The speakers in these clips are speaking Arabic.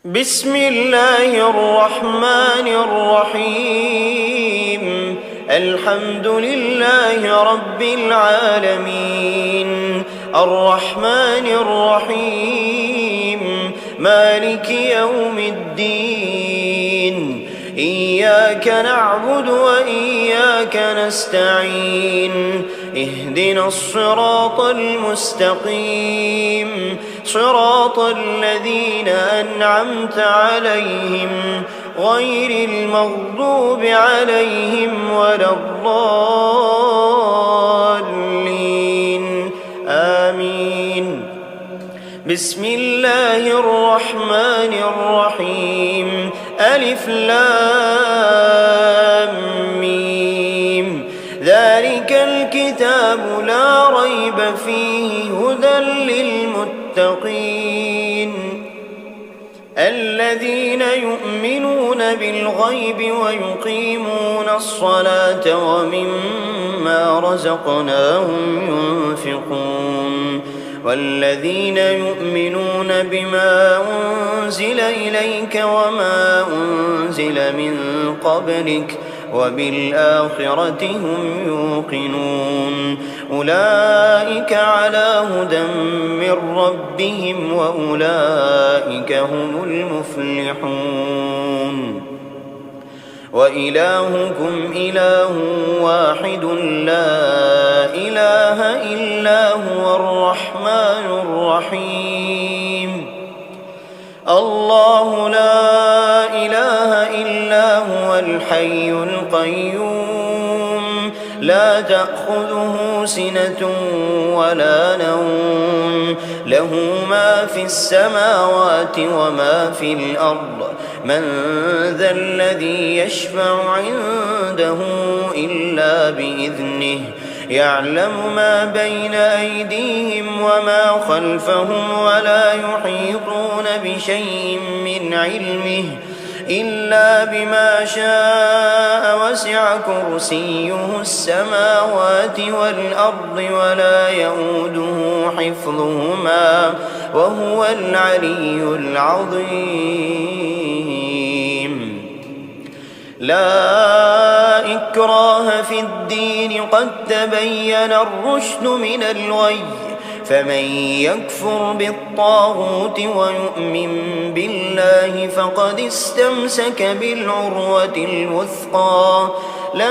بسم الله الرحمن الرحيم. الحمد لله رب العالمين، الرحمن الرحيم، مالك يوم الدين. إياك نعبد وإياك نستعين، اهدنا الصراط المستقيم، صراط الذين أنعمت عليهم غير المغضوب عليهم ولا الضالين، آمين. بسم الله الرحمن الرحيم. ألف لام ميم. ذلك الكتاب لا ريب فيه هدى للمتقين الذين يؤمنون بالغيب ويقيمون الصلاة ومما رزقناهم ينفقون والذين يؤمنون بما أنزل إليك وما أنزل من قبلك وبالآخرة هم يوقنون أولئك على هدى من ربهم وأولئك هم المفلحون. وإلهكم إله واحد لا إله إلا هو الرحمن الرحيم. الله لا إله إلا هو الحي القيوم، لا تأخذه سنة ولا نوم، له ما في السماوات وما في الأرض. من ذا الذي يشفع عنده إلا بإذنه، يعلم ما بين أيديهم وما خلفهم ولا يحيطون بشيء من علمه إلا بما شاء. وسع كرسيه السماوات والأرض ولا يؤوده حفظهما وهو العلي العظيم. لا إكراه في الدين، قد تبين الرشد من الغي، فمن يكفر بالطاغوت ويؤمن بالله فقد استمسك بالعروة الوثقى لا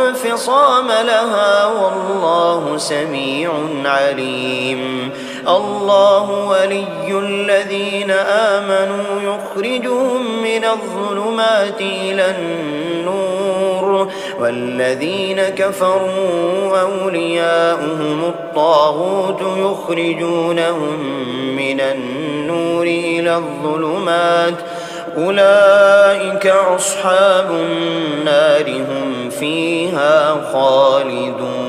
انفصام لها والله سميع عليم. الله ولي الذين آمنوا يخرجهم من الظلمات إلى النور، والذين كفروا أولياؤهم الطاغوت يخرجونهم من النور إلى الظلمات، أولئك أصحاب النار هم فيها خالدون.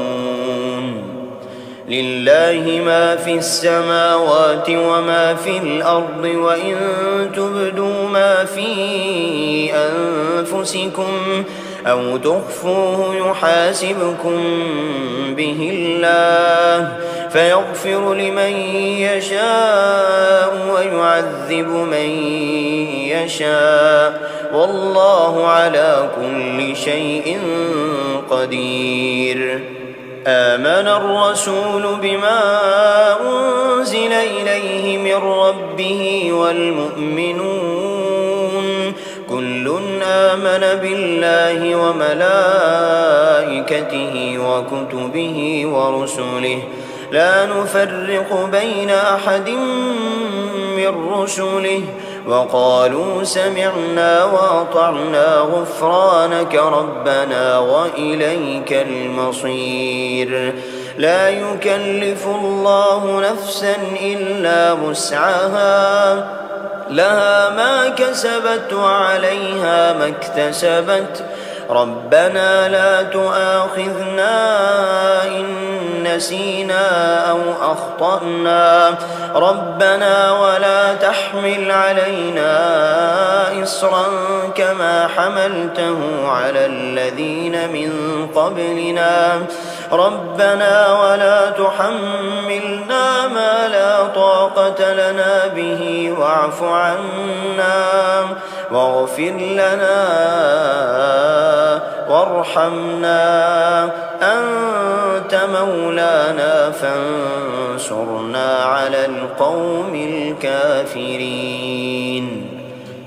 لله ما في السماوات وما في الأرض، وإن تبدوا ما في أنفسكم أو تخفوه يحاسبكم به الله، فيغفر لمن يشاء ويعذب من يشاء، والله على كل شيء قدير. آمن الرسول بما أنزل إليه من ربه والمؤمنون كل آمن بالله وملائكته وكتبه ورسله لا نفرق بين أحد من رسله وقالوا سمعنا وأطعنا غفرانك ربنا وإليك المصير. لا يكلف الله نفسا إلا وسعها، لها ما كسبت وعليها ما اكتسبت. ربنا لا تؤاخذنا إن نسينا أو أخطأنا، ربنا ولا تحمل علينا إصرا كما حملته على الذين من قبلنا، ربنا ولا تحملنا ما لا طاقة لنا به واعف عنا واغفر لنا وارحمنا، أنت مولانا فانصرنا على القوم الكافرين.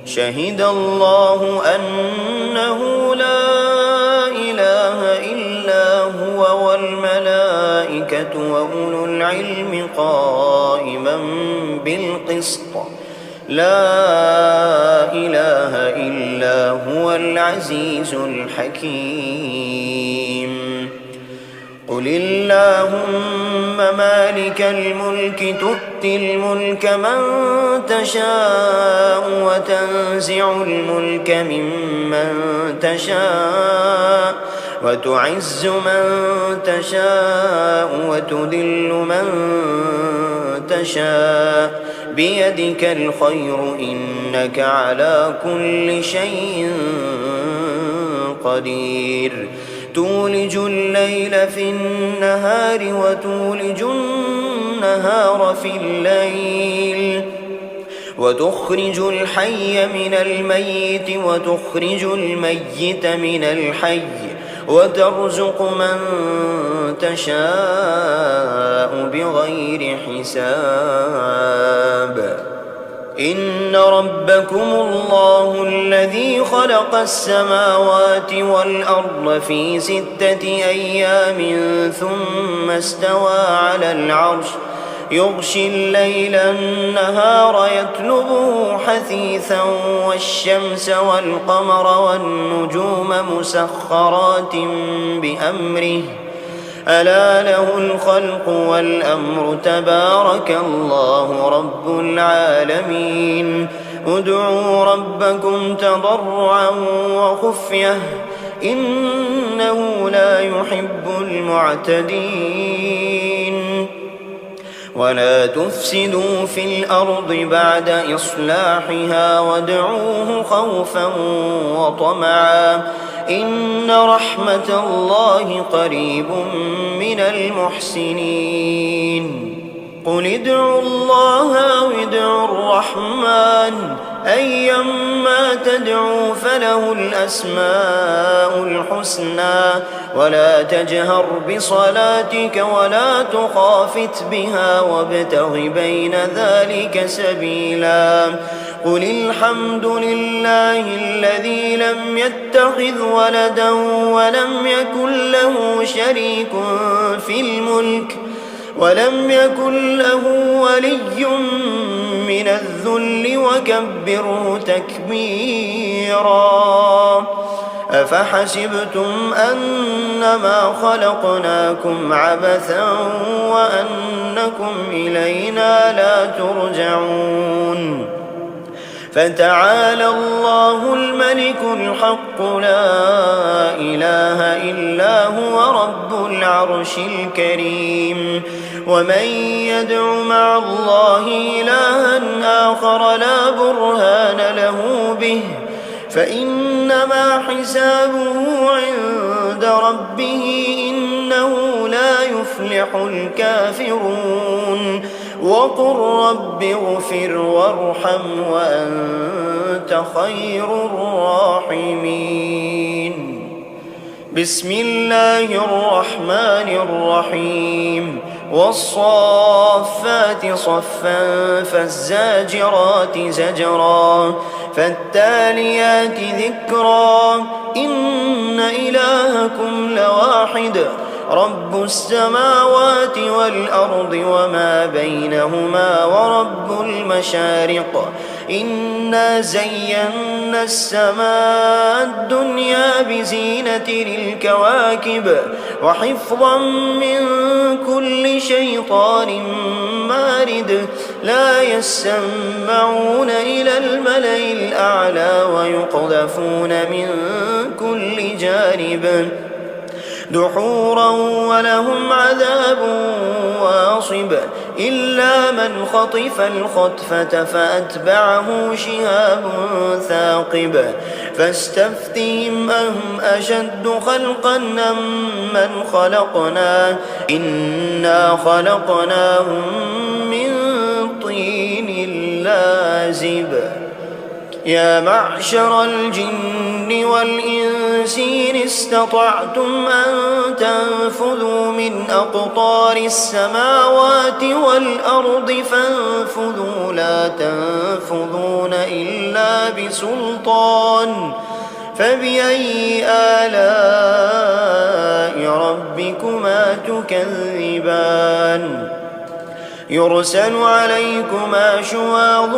شهد الله أنه لا إله إلا هو والملائكة وأولو العلم قائما بالقسط، لا إله إلا هو العزيز الحكيم. قل اللهم مالك الملك تؤتي الملك من تشاء وتنزع الملك ممن تشاء وتعز من تشاء وتذل من تشاء، بيدك الخير إنك على كل شيء قدير. تولج الليل في النهار وتولج النهار في الليل، وتخرج الحي من الميت وتخرج الميت من الحي، وترزق من تشاء بغير حساب. إن ربكم الله الذي خلق السماوات والأرض في 6 أيام ثم استوى على العرش، يغشي الليل النهار يطلبه حثيثا، والشمس والقمر والنجوم مسخرات بأمره، ألا له الخلق والأمر، تبارك الله رب العالمين. ادعوا ربكم تضرعا وخفية إنه لا يحب المعتدين. ولا تفسدوا في الأرض بعد إصلاحها وادعوه خوفا وطمعا، إن رحمة الله قريب من المحسنين. قل ادعوا الله أو ادعوا الرحمن، أيما تدعوا فله الأسماء الحسنى، ولا تجهر بصلاتك ولا تخافت بها وابتغ بين ذلك سبيلا. قل الحمد لله الذي لم يتخذ ولدا ولم يكن له شريك في الملك ولم يكن له ولي من الذل وكبره تكبيرا. أفحسبتم أنما خلقناكم عبثا وأنكم إلينا لا ترجعون؟ فتعالى الله الملك الحق لا إله إلا هو رب العرش الكريم. ومن يدع مع الله إلها آخر لا برهان له به فإنما حسابه عند ربه إنه لا يفلح الكافرون. وقل رب اغفر وارحم وأنت خير الراحمين. بسم الله الرحمن الرحيم. والصافات صفا فالزاجرات زجرا فالتاليات ذكرا إن إلهكم لواحد رب السماوات والأرض وما بينهما ورب المشارق. إنا زينا السماء الدنيا بزينة للكواكب وحفظا من كل شيطان مارد. لا يسمعون إلى الملأ الأعلى ويقذفون من كل جانب دحورا ولهم عذاب واصب. إلا من خطف الخطفة فأتبعه شهاب ثاقب. فاستفتهم أهم أشد خلقا أم من خلقنا إنا خلقناهم من طين لازب. يا معشر الجن والإنس إن استطعتم أن تنفذوا من أقطار السماوات والأرض فانفذوا لا تنفذون إلا بسلطان فبأي آلاء ربكما تكذبان يرسل عليكما شواظ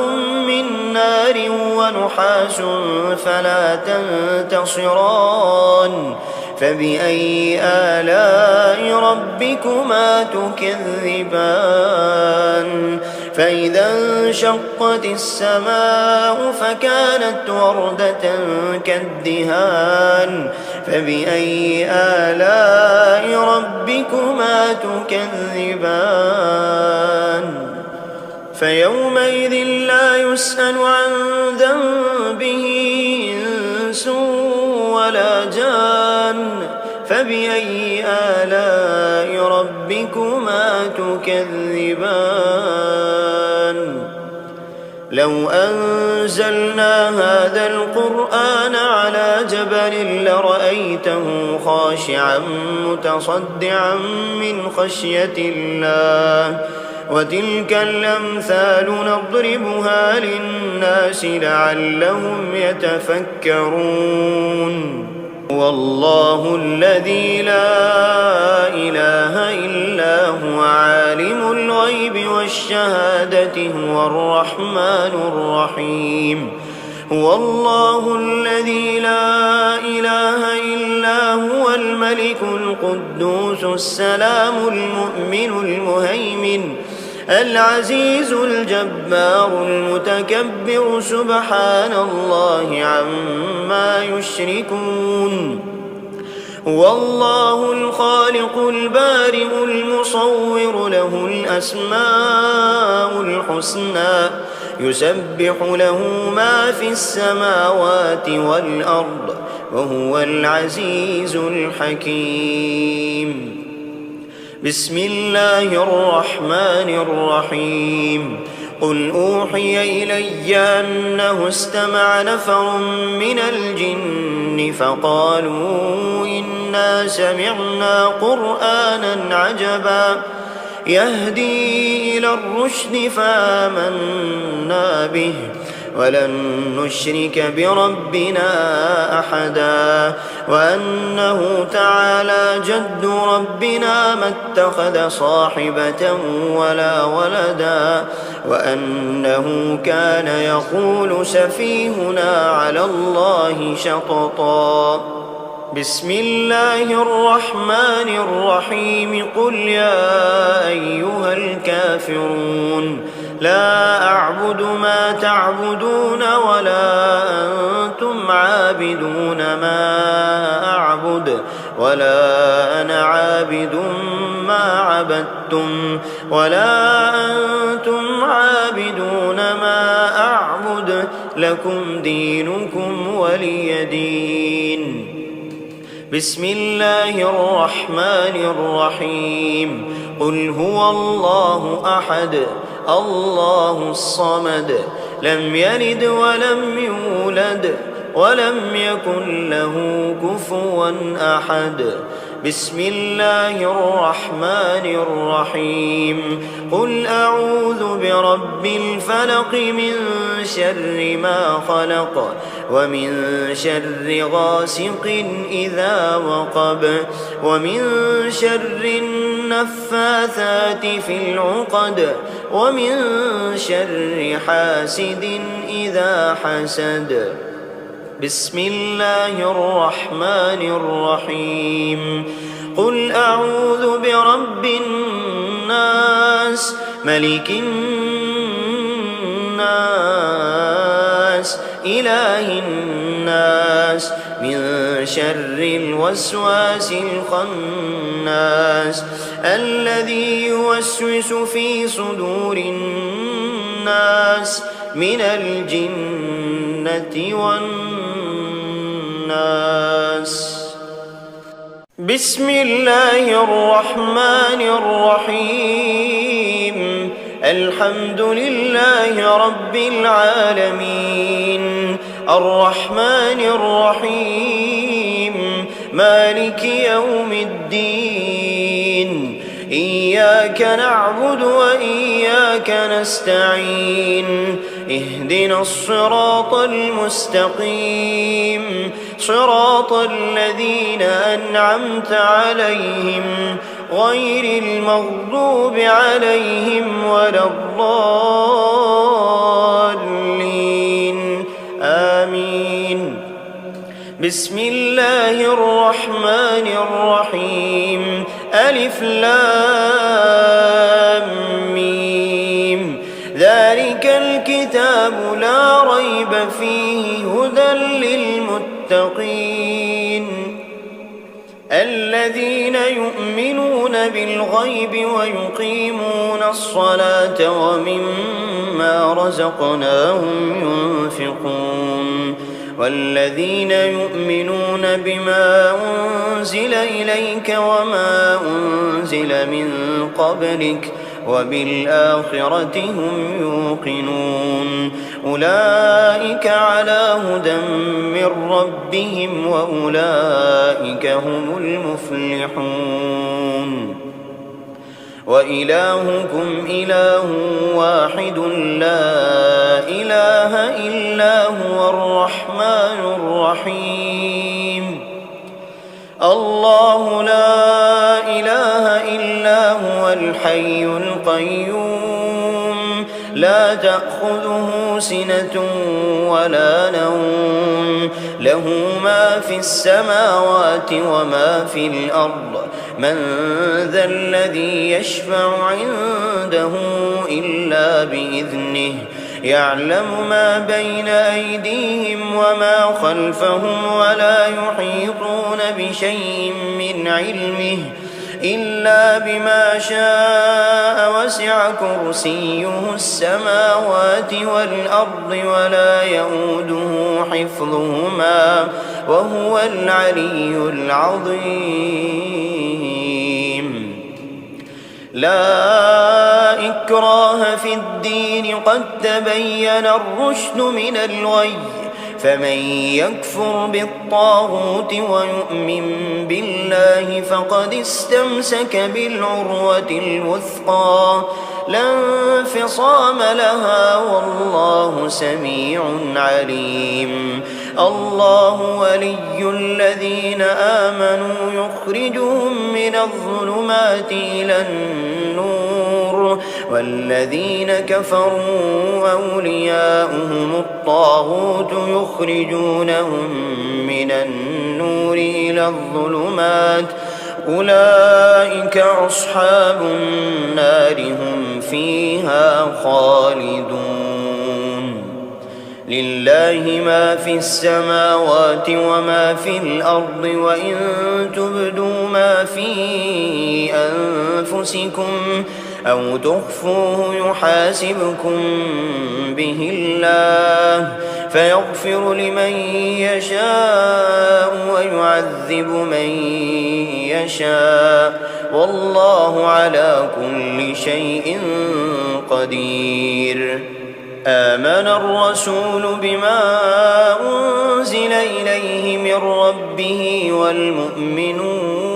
من نار ونحاس فلا تنتصران فبأي آلاء ربكما تكذبان فإذا انشقت السماء فكانت وردة كالدهان فبأي آلاء ربكما تكذبان فيومئذ لا يسأل عن ذنبه إنس ولا جان فبأي آلاء ربكما تكذبان لو أنزلنا هذا القرآن على جبل لرأيته خاشعا متصدعا من خشية الله وتلك الأمثال نضربها للناس لعلهم يتفكرون والله الذي لا إله إلا هو عالم الغيب والشهادة هو الرحمن الرحيم هو الله الذي لا إله إلا هو الملك القدوس السلام المؤمن المهيمن العزيز الجبار المتكبر سبحان الله عما يشركون هو الله الخالق البارئ المصور له الأسماء الحسنى يسبح له ما في السماوات والأرض وهو العزيز الحكيم بسم الله الرحمن الرحيم قل أوحي إلي أنه استمع نفر من الجن فقالوا إنا سمعنا قرآنا عجبا يهدي إلى الرشد فآمنا به ولن نشرك بربنا أحدا وأنه تعالى جد ربنا ما اتخذ صاحبة ولا ولدا وأنه كان يقول سفيهنا على الله شططا بسم الله الرحمن الرحيم قل يا أيها الكافرون لا أعبد ما تعبدون ولا أنتم عابدون ما أعبد ولا أنا عابد ما عبدتم ولا أنتم عابدون ما أعبد لكم دينكم ولي دين بسم الله الرحمن الرحيم قل هو الله أحد الله الصمد لم يلد ولم يولد ولم يكن له كفوا أحد بسم الله الرحمن الرحيم قل أعوذ برب الفلق من شر ما خلق ومن شر غاسق إذا وقب ومن شر النفاثات في العقد ومن شر حاسد إذا حسد بسم الله الرحمن الرحيم قل أعوذ برب الناس ملك الناس إله الناس من شر الوسواس الخناس الذي يوسوس في صدور الناس من الجنة والناس بسم الله الرحمن الرحيم الحمد لله رب العالمين الرحمن الرحيم مالك يوم الدين إياك نعبد وإياك نستعين اهدنا الصراط المستقيم صراط الذين أنعمت عليهم غير المغضوب عليهم ولا الضالين آمين. بسم الله الرحمن الرحيم ألف لام ميم ذلك الكتاب لا ريب فيه هدى للمتقين الذين يؤمنون بالغيب ويقيمون الصلاة ومما رزقناهم ينفقون والذين يؤمنون بما أنزل إليك وما أنزل من قبلك وبالآخرة هم يوقنون أولئك على هدى من ربهم وأولئك هم المفلحون وإلهكم إله واحد لا إله إلا هو الرحمن الرحيم الله لا إله إلا هو الحي القيوم لا تأخذه سنة ولا نوم له ما في السماوات وما في الأرض من ذا الذي يشفع عنده إلا بإذنه يعلم ما بين أيديهم وما خلفهم ولا يحيطون بشيء من علمه إلا بما شاء وسع كرسيه السماوات والأرض ولا يؤوده حفظهما وهو العلي العظيم لا إكراه في الدين قد تبين الرشد من الغي فمن يكفر بالطاغوت ويؤمن بالله فقد استمسك بالعروة الوثقى لا انفصام لها والله سميع عليم الله ولي الذين آمنوا يخرجهم من الظلمات إلى النور والذين كفروا أولياؤهم الطاغوت يخرجونهم من النور إلى الظلمات أولئك أصحاب النار هم فيها خالدون لله ما في السماوات وما في الأرض وإن تبدوا ما في أنفسكم أو تخفوه يحاسبكم به الله فيغفر لمن يشاء ويعذب من يشاء والله على كل شيء قدير آمن الرسول بما أنزل إليه من ربه والمؤمنون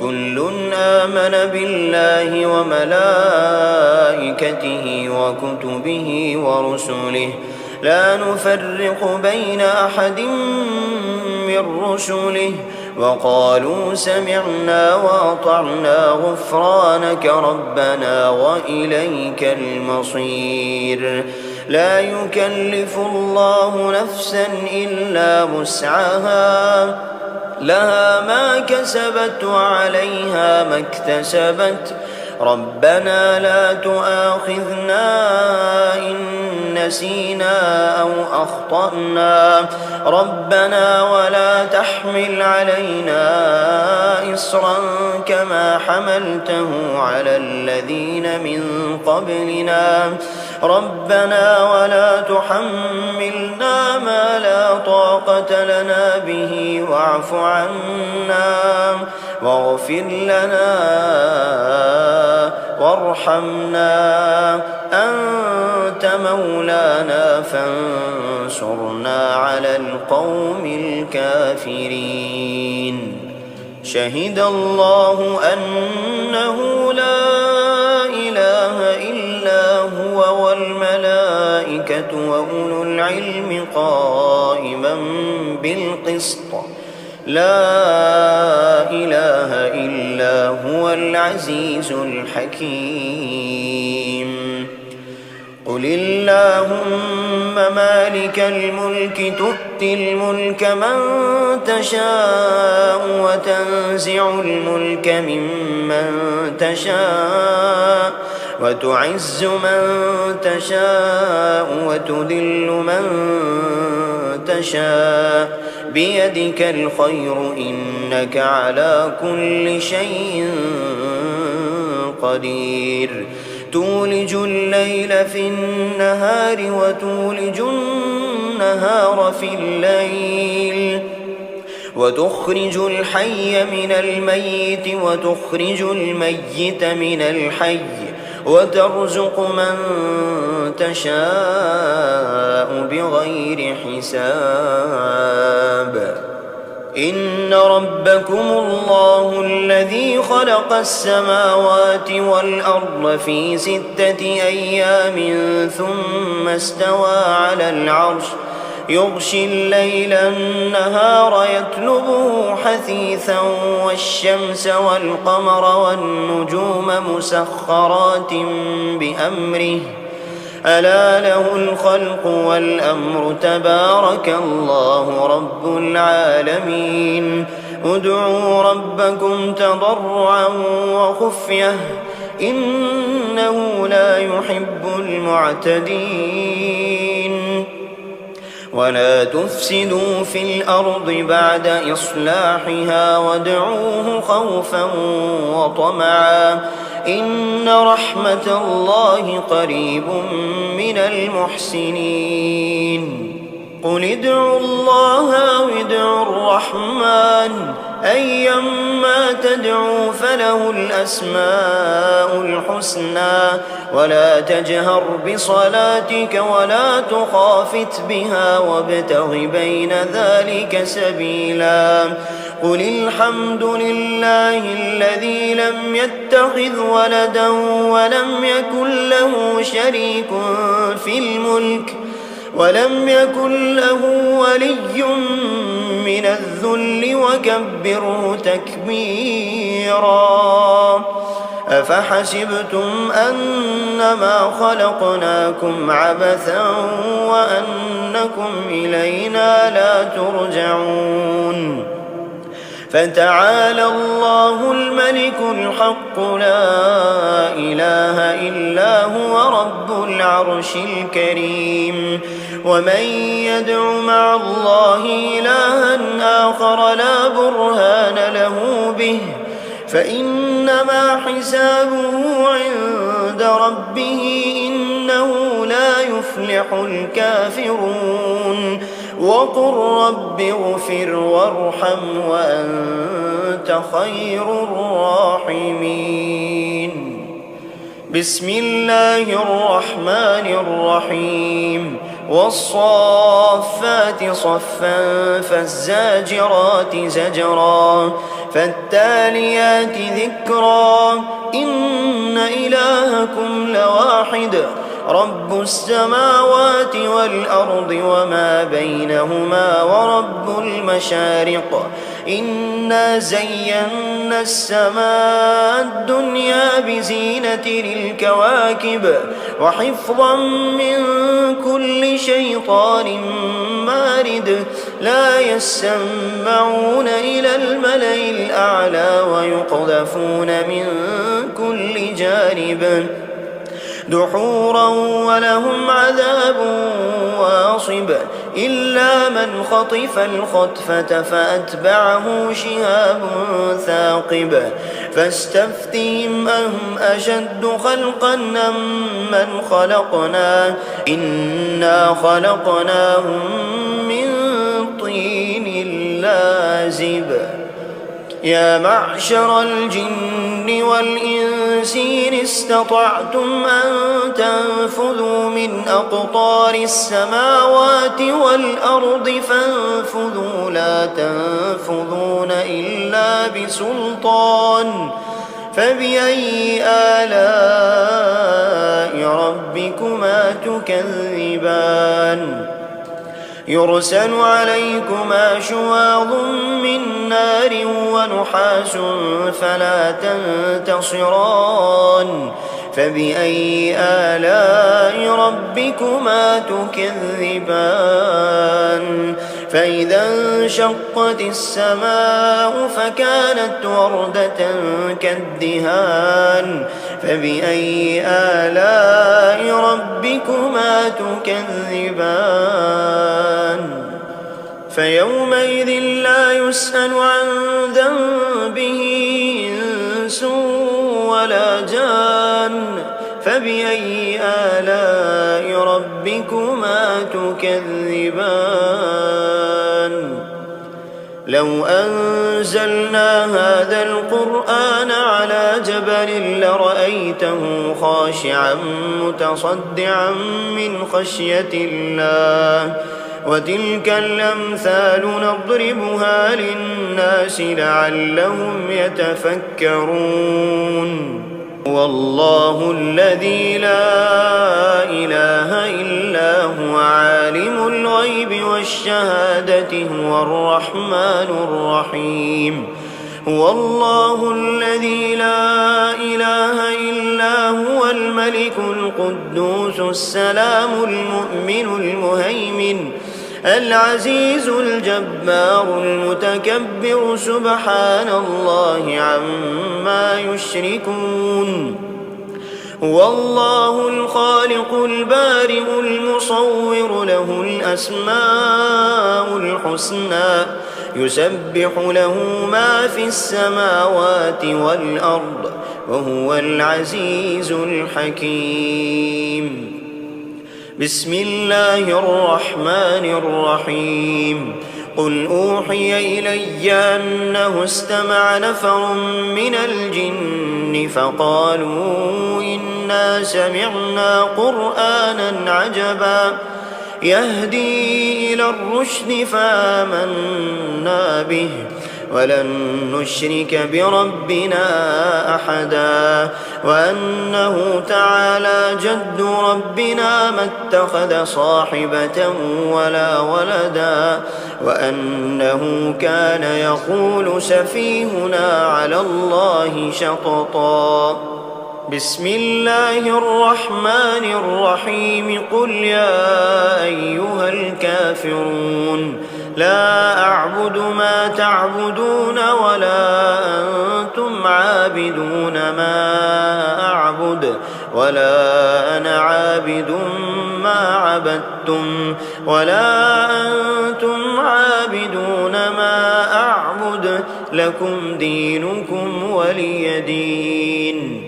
كل آمن بالله وملائكته وكتبه ورسله لا نفرق بين أحد من رسله وقالوا سمعنا وأطعنا غفرانك ربنا وإليك المصير لا يكلف الله نفسا إلا وسعها لها ما كسبت وعليها ما اكتسبت ربنا لا تؤاخذنا إن نسينا أو أخطأنا ربنا ولا تحمل علينا إصرا كما حملته على الذين من قبلنا ربنا ولا تحملنا ما لا طاقة لنا به واعف عنا واغفر لنا وارحمنا، أنت مولانا فانصرنا على القوم الكافرين. شهد الله أنه لا إله إلا هو والملائكة وأولو العلم قائما بالقسط، لا إله إلا هو العزيز الحكيم. قل اللهم مالك الملك تؤتي الملك من تشاء وتنزع الملك ممن تشاء وتعز من تشاء وتذل من تشاء بيدك الخير إنك على كل شيء قدير. تولج الليل في النهار وتولج النهار في الليل، وتخرج الحي من الميت وتخرج الميت من الحي، وترزق من تشاء بغير حساب. إن ربكم الله الذي خلق السماوات والأرض في 6 أيام ثم استوى على العرش، يغشي الليل النهار يطلبه حثيثا، والشمس والقمر والنجوم مسخرات بأمره، ألا له الخلق والأمر، تبارك الله رب العالمين. ادعوا ربكم تضرعا وخفية إنه لا يحب المعتدين. ولا تفسدوا في الأرض بعد إصلاحها وادعوه خوفا وطمعا إن رحمة الله قريب من المحسنين. قل ادعوا الله أو ادعوا الرحمن أيما تدعوا فله الأسماء الحسنى، ولا تجهر بصلاتك ولا تخافت بها وابتغ بين ذلك سبيلا. قل الحمد لله الذي لم يتخذ ولدا ولم يكن له شريك في الملك ولم يكن له ولي من الذل وكبره تكبيرا. أفحسبتم أنما خلقناكم عبثا وأنكم إلينا لا ترجعون. فتعالى الله الملك الحق لا إله إلا هو رب العرش الكريم. ومن يدع مع الله إلها آخر لا برهان له به فإنما حسابه عند ربه إنه لا يفلح الكافرون. وقل رب اغفر وارحم وأنت خير الراحمين. بسم الله الرحمن الرحيم. والصافات صفا فالزاجرات زجرا فالتاليات ذكرا إن إلهكم لواحد رب السماوات والأرض وما بينهما ورب المشارق. إنا زينا السماء الدنيا بزينة للكواكب وحفظا من كل شيطان مارد. لا يسمعون إلى الملأ الأعلى ويقذفون من كل جانب دحورا ولهم عذاب واصب. إلا من خطف الخطفة فأتبعه شهاب ثاقب. فاستفتهم أهم أشد خلقا أم من خلقنا إنا خلقناهم من طين لازب. يا معشر الجن والجن والإنس إن استطعتم أن تنفذوا من أقطار السماوات والأرض فانفذوا لا تنفذون إلا بسلطان فبأي آلاء ربكما تكذبان يرسل عليكما شواظ من نار ونحاس فلا تنتصران فبأي آلاء ربكما تكذبان فإذا انشقت السماء فكانت وردة كالدهان فبأي آلاء ربكما تكذبان فيومئذ لا يسأل عن ذنبه إنس ولا جان فبأي آلاء ربكما تكذبان لو أنزلنا هذا القرآن على جبل لرأيته خاشعا متصدعا من خشية الله وتلك الأمثال نضربها للناس لعلهم يتفكرون والله الذي لا إله إلا هو عالم الغيب والشهادة هو الرحمن الرحيم هو الله الذي لا إله إلا هو الملك القدوس السلام المؤمن المهيمن العزيز الجبار المتكبر سبحان الله عما يشركون هو الله الخالق البارئ المصور له الأسماء الحسنى يسبح له ما في السماوات والأرض وهو العزيز الحكيم بسم الله الرحمن الرحيم قل أوحي إلي أنه استمع نفر من الجن فقالوا إنا سمعنا قرآنا عجبا يهدي إلى الرشد فآمنا به ولن نشرك بربنا أحدا وأنه تعالى جد ربنا ما اتخذ صاحبة ولا ولدا وأنه كان يقول سفيهنا على الله شططا بسم الله الرحمن الرحيم قل يا أيها الكافرون لا أعبد ما تعبدون ولا أنتم عابدون ما أعبد ولا أنا عابد ما عبدتم ولا أنتم عابدون ما أعبد لكم دينكم ولي دين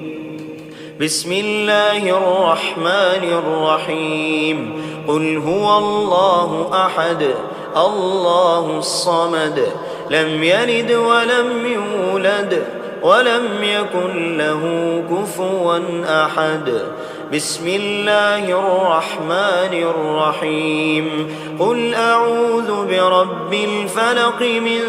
بسم الله الرحمن الرحيم قل هو الله أحد الله الصمد لم يلد ولم يولد ولم يكن له كفوا أحد بسم الله الرحمن الرحيم قل أعوذ برب الفلق من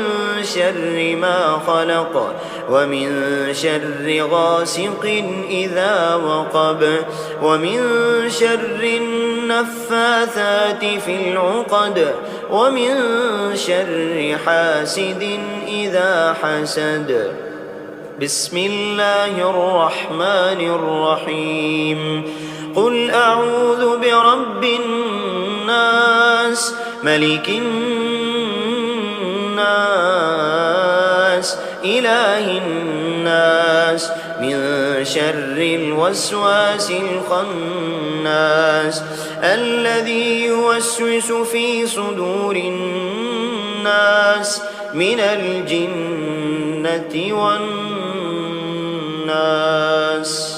شر ما خلق ومن شر غاسق إذا وقب ومن شر النفاثات في العقد ومن شر حاسد إذا حسد بسم الله الرحمن الرحيم قل أعوذ برب الناس ملك الناس إله الناس من شر الوسواس الخناس الذي يوسوس في صدور الناس من الجنة والناس